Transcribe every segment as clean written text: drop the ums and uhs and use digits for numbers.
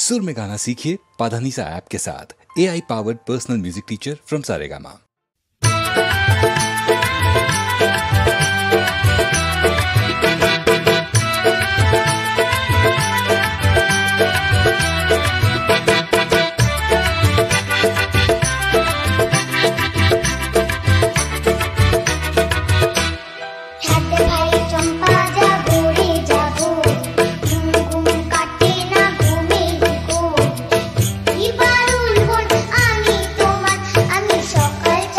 सुर में गाना सीखिए पाधानीसा ऐप के साथ। AI powered personal music teacher from Saregama. আমি সকাল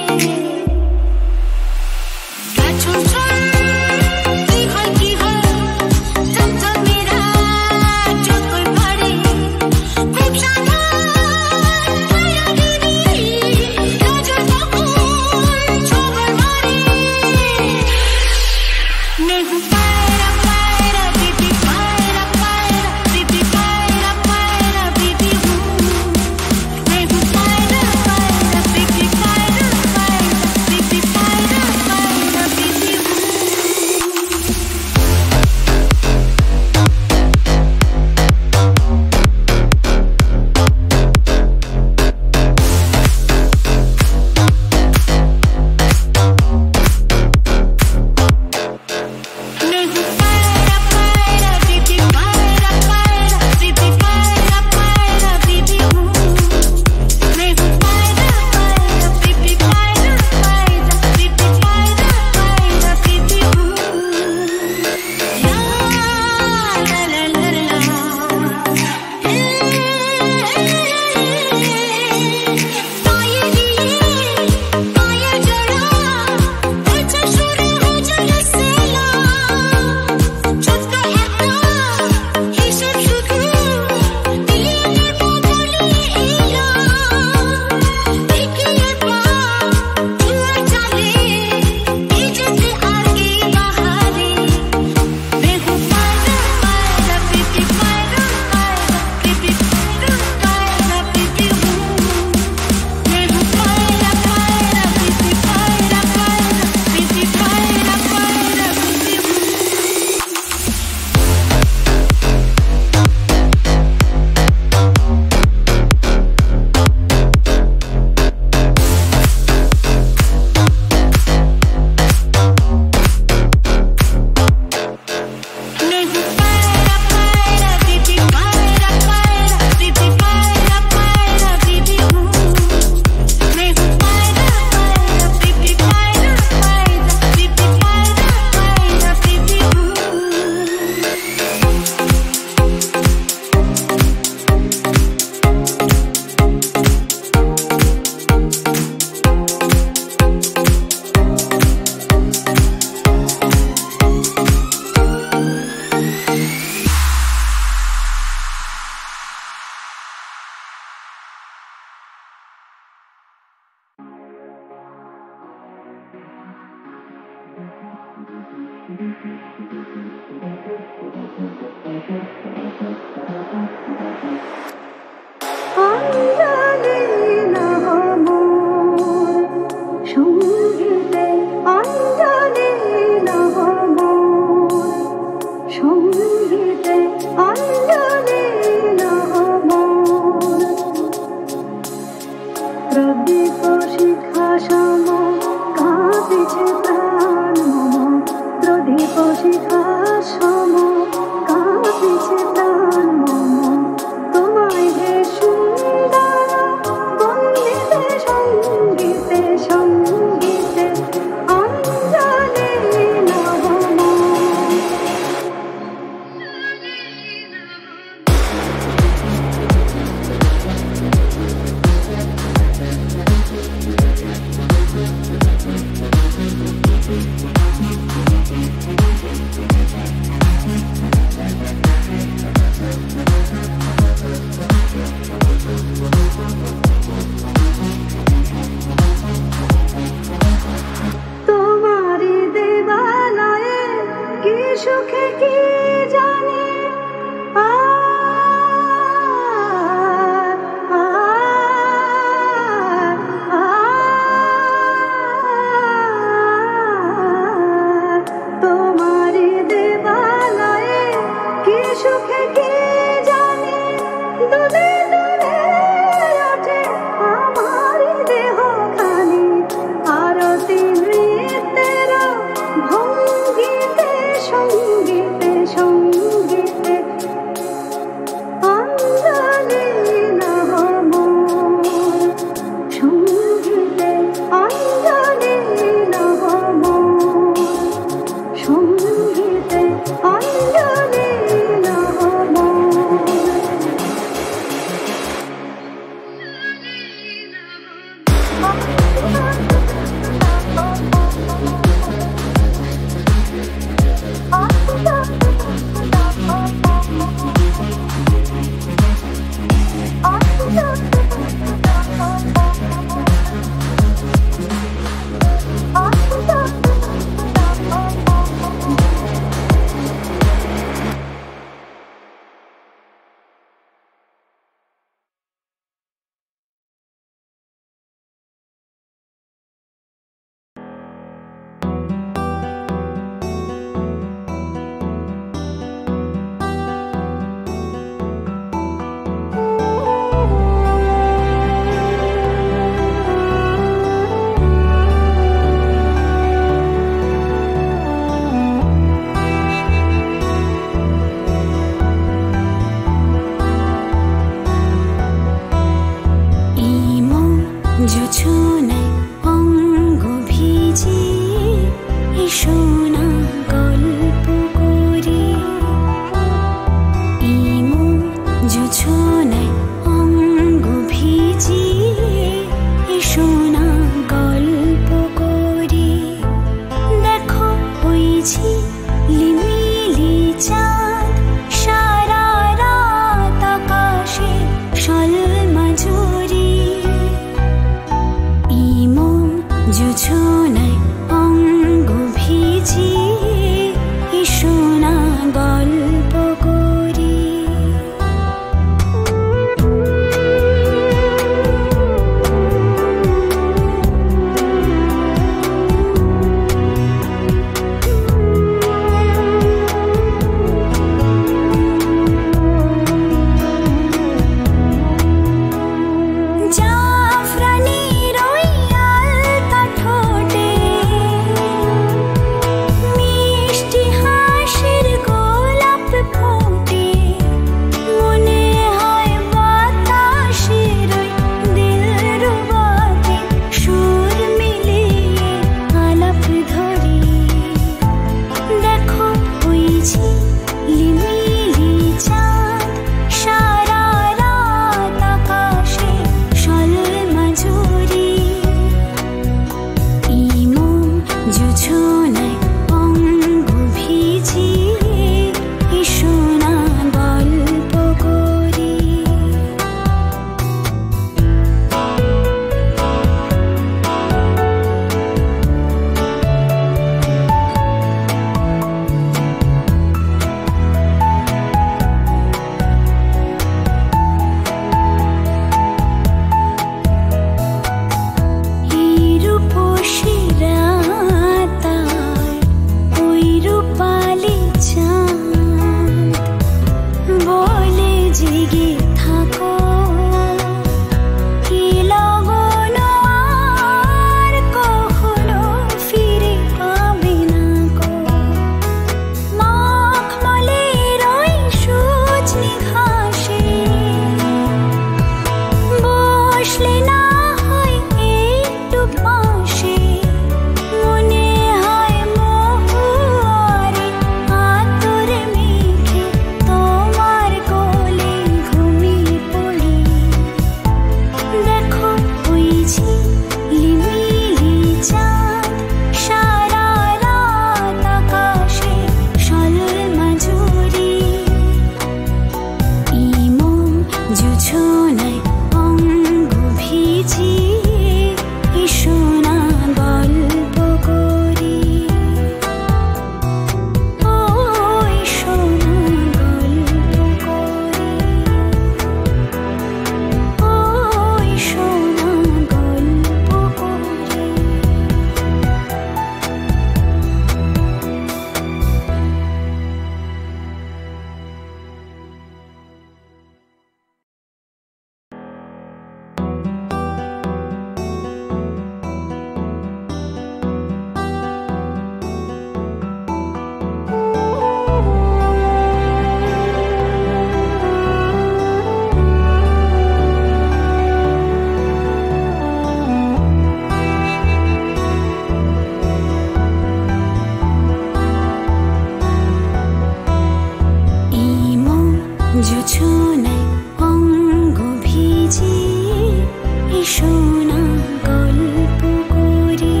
শোনা গল্প করি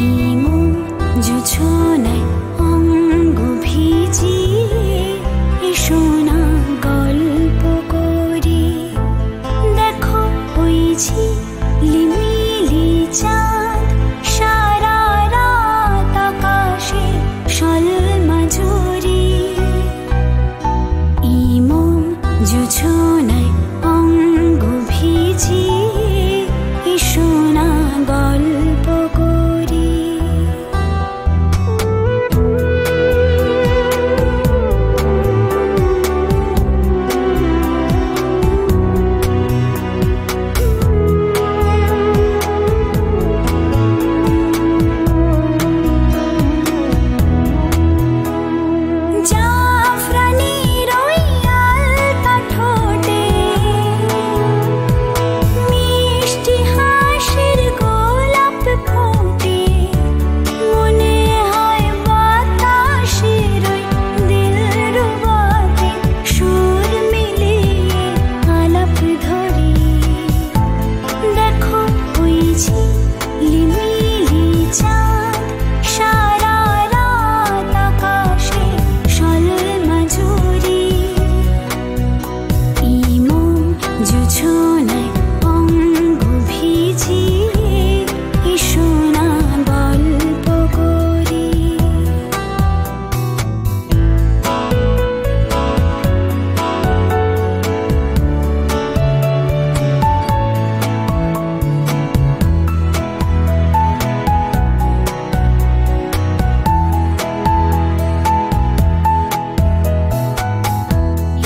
ইমো জোছনায় অঙ্গ ভিজিয়ে শোনা গল্প করি দেখো ওই ঝিলিমিলি চাঁদ সারা রাত আকাশে সলমাঝুরি ইমো জোছনায় অঙ্গ ভিজিয়ে শোনা গল্প করি জাফরানির ওই আলতা ঠোঁটে মিষ্টি হাসির গোলাপ ফোটে মনে হয় বাতাসের ওই দিলরুবাতে সুর মিলিয়ে আলাপ ধরি দেখো ওই ঝিলিমিলি চাঁদ সারা রাত আকাশে সলমাঝুরি ইমো জোছনায় অঙ্গ ভিজিয়ে শোনা গল্প করি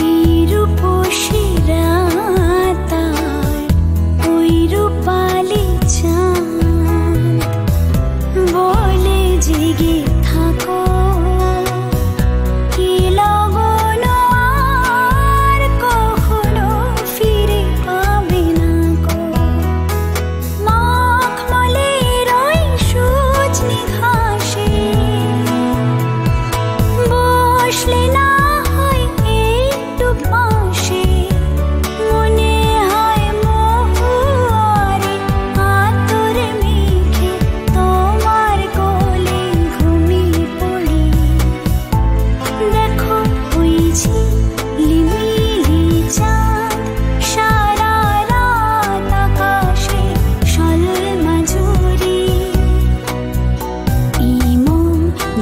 এই রূপসী রাতার ওই রূপালি চাঁদ বলে জেগে থাকো কি লগন আর কখনো ফিরে পাবে না গো মখমলের ওই সজনে ঘাসে বসলে না হয় একটু পাশে মনে হয় মহুয়ারে আতর মেখে তোমার কোলে ঘুমিয়ে পড়ি দেখো ওই ঝিলিমিলি চাঁদ সারা রাত আকাশে সলমাঝুরি ইমো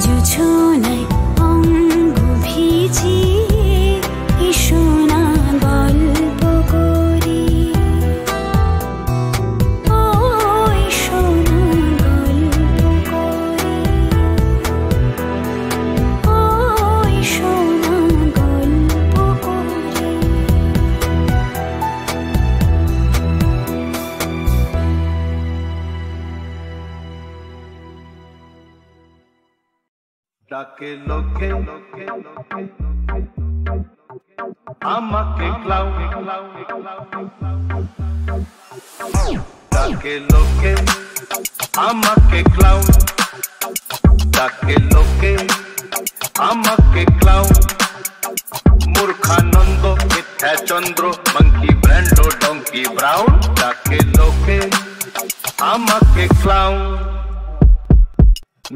জোছনায় অঙ্গ ভিজিয়ে শোনা গল্প করি ওই শোনা গল্প করি ওই শোনা গল্প করি ডাকে লোকে আমাকে ক্লাউ ডাকে লোকে আমাকে ক্লাউ ডাকে লোকে আমাকে ক্লাউ মূর্খানন্দ মিথ্যা চন্দ্র মঙ্কি ব্র্যান্ডো ডঙ্কি ব্রাউন ডাকে লোকে আমাকে ক্লাউ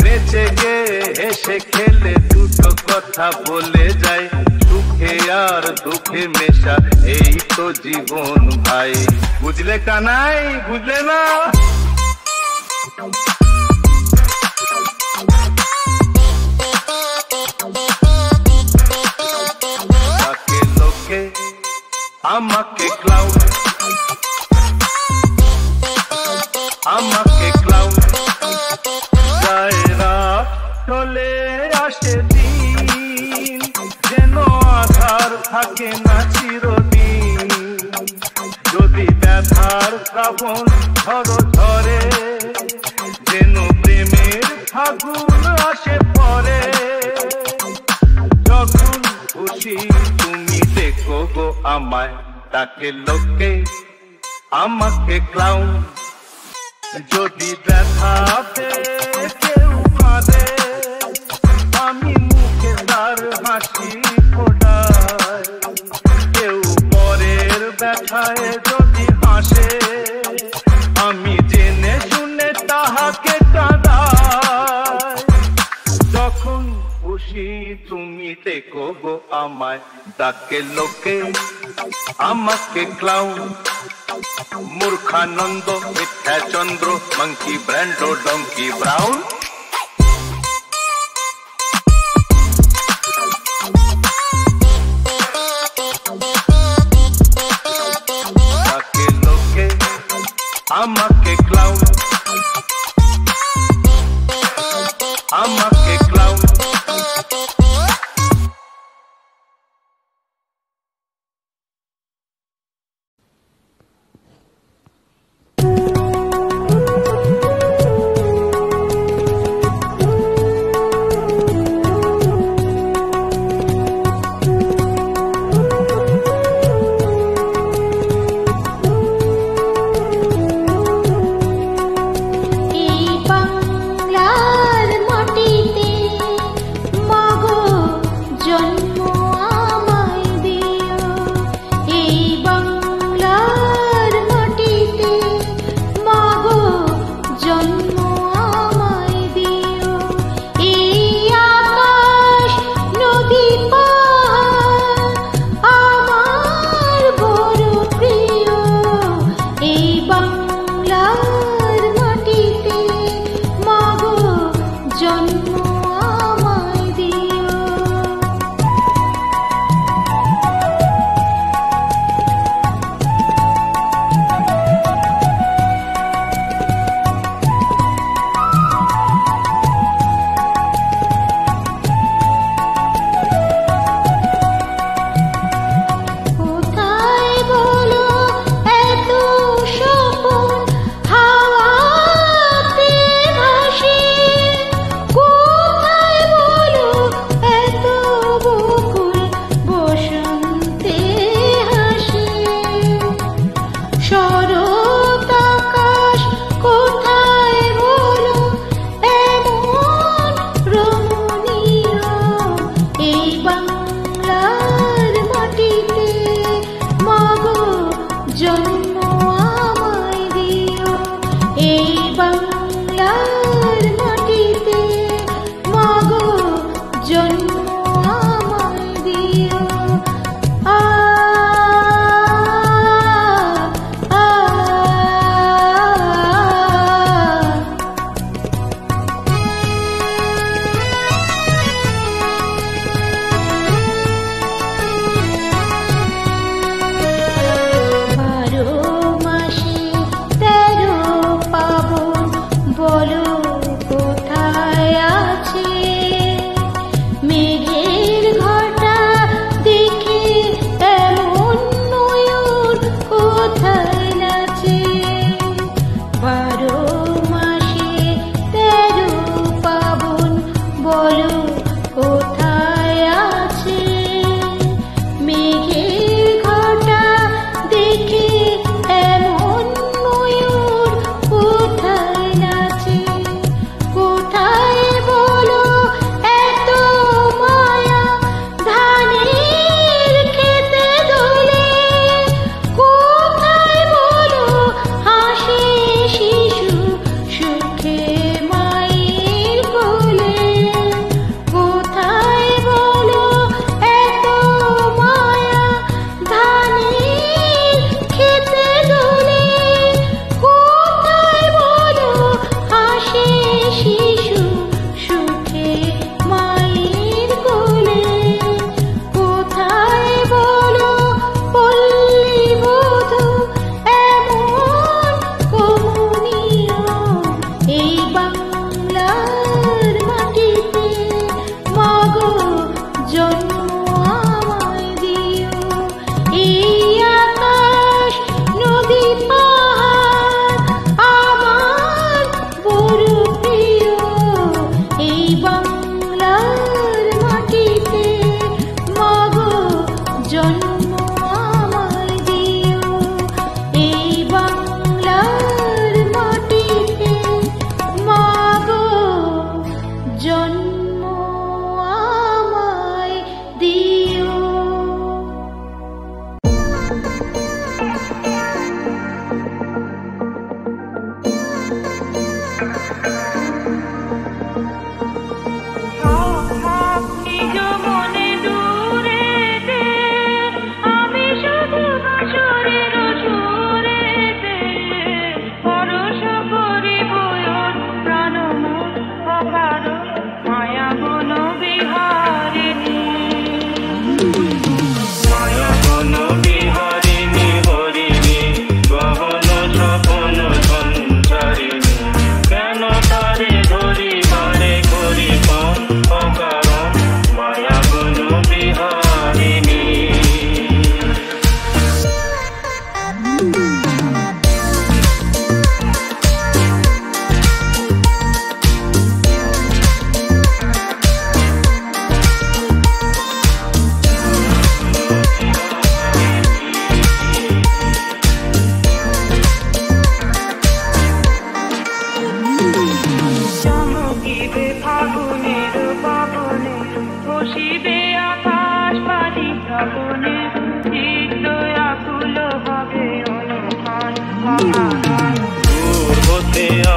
নেচে গে হেসে খেলে দুটো কথা বলে যায় সুখে আর দুঃখে মেশা এই তো জীবন ভাই বুঝলে কানাই বুঝলে না ডাকে লোকে আমাকে ক্লাউ আমাকে ক্লাউ চলে আসে দিন যেন আধার থাকে না চিরদিন যদি ব্যথার শ্রাবণ ঝড় ঝরে যেন প্রেমের ফাগুন আসে পরে যখন খুশি তুমি দেখো গো আমায় ডাকে লোকে আমাকে ক্লাউন যদি ব্যথা কেউ কাঁদে আমি মুখে তার হাসি ফোটাই কেউ পরের ব্যথায় যদি হাসে আমি জেনে শুনে তাহাকে কাঁদাই যখন খুশি তুমি দেখো গো আমায় ডাকে লোকে আমাকে ক্লাউন মূর্খানন্দ মিথ্যা চন্দ্র মাঙ্কি ব্র্যান্ডো ডঙ্কি ব্রাউন ডাকে লোকে আমাকে ক্লাউন আমাকে ক্লাউন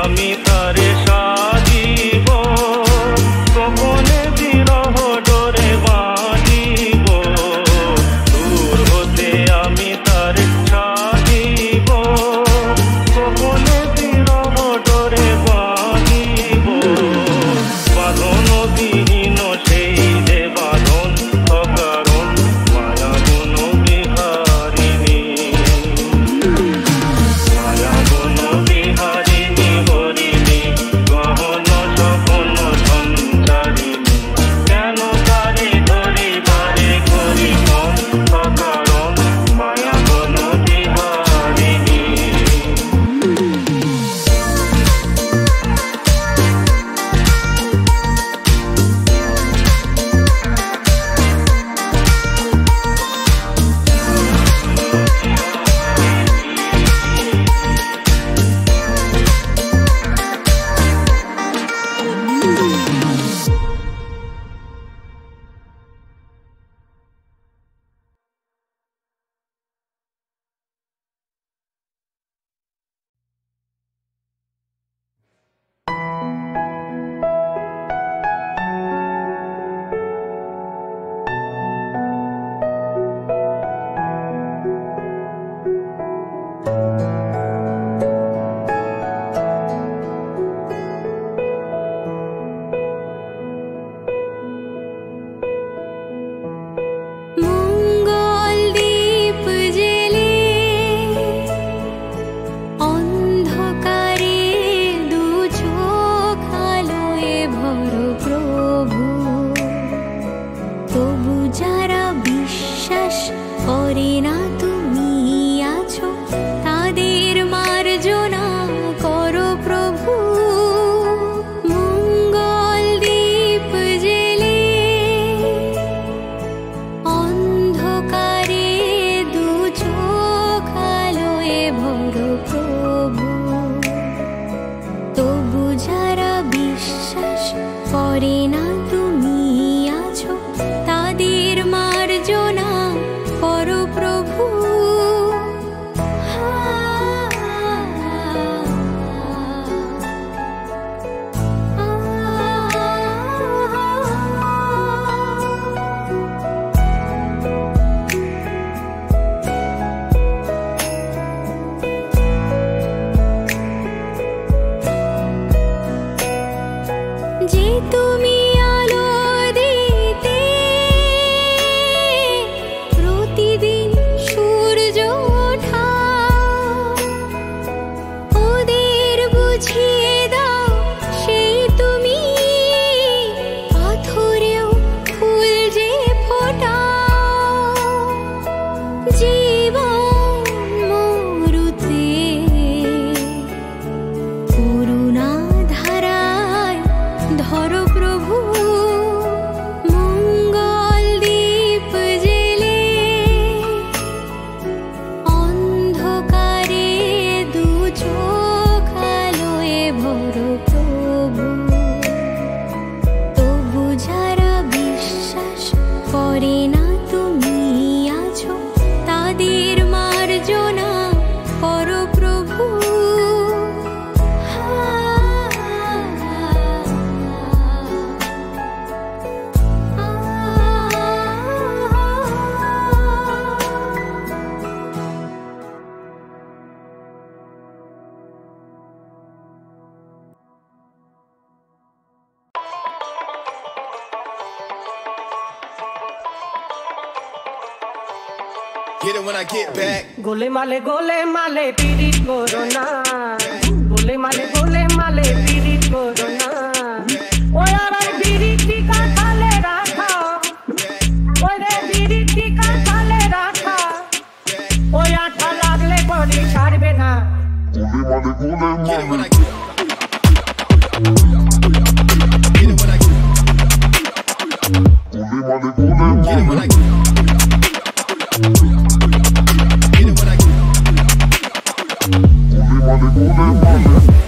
আমি তারে সাজিব গোপনে বিরহ ডোরে বাঁধিব দূর হতে আমি তারে সাজিব গোপনে বিরহ ডোরে বাঁধিব বাঁধন বিহীন সেই যে বাঁধন অকারণ মায়া গুণ বিহারিণী মায়া গুণ বিহারিণী হরিণী গহন সপন সঞ্চারিণী কেন তারে ধরি বারে করি মন অকারণ মায়া গুণ বিহারিণী মঙ্গল দীপ জেলে অন্ধকারে দু চোখ আলোয় ভর প্রভু তবু যারা বিশ্বাস করে না তুমি আছো তাদের মার্জনা করো প্রভু মঙ্গল দীপ জেলে অন্ধকারে দু চোখ আলোয় ভর প্রভু তবু যারা বিশ্বাস করে না তুমি আছো তাদের মার্জনা করো প্রভু যে তুমি আলো দিতে প্রতিদিন সূর্য ওঠা ওদের বুঝিয়ে দাও সেই তুমি পাথরেও ফুল যে ফোটাও জীবন মরুতে করুণা ধারায় ধরো প্রভু মঙ্গল দীপ জেলে অন্ধকারে দু চোখ আলোয় ভর প্রভু তবু যারা বিশ্বাস করে না তুমি আছো তাদের মার্জনা করো প্রভু Get it when I get back. गोले माले पीड़ित कोरोना गोले माले पीड़ित कोरोना ओ यार पीड़ित टीका थाले राखा ओ रे पीड़ित टीका थाले राखा ओ आठा लागले बड़ी ছাড়বে না Get it when I get Get it when I get Get it when I get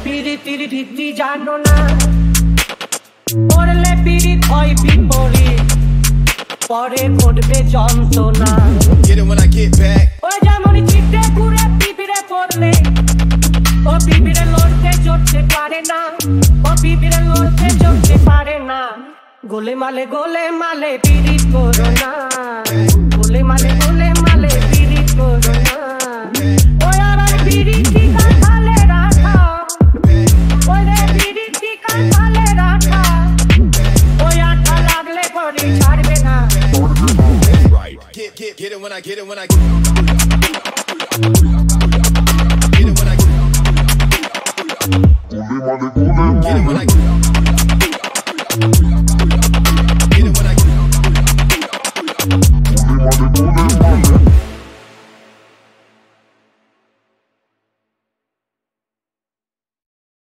पीड़ित रीति जानो ना पड़ले पीड़ित হয় বিপরীত পরে ঘটবে যন্ত্রণা Get it when I get back. ও যেমন চিটে ঘুরে পিপিরে পড়লে ও পিপিরে লড়তে চড়তে পারে গোলে মালে পিরিত করো না গোলে মালে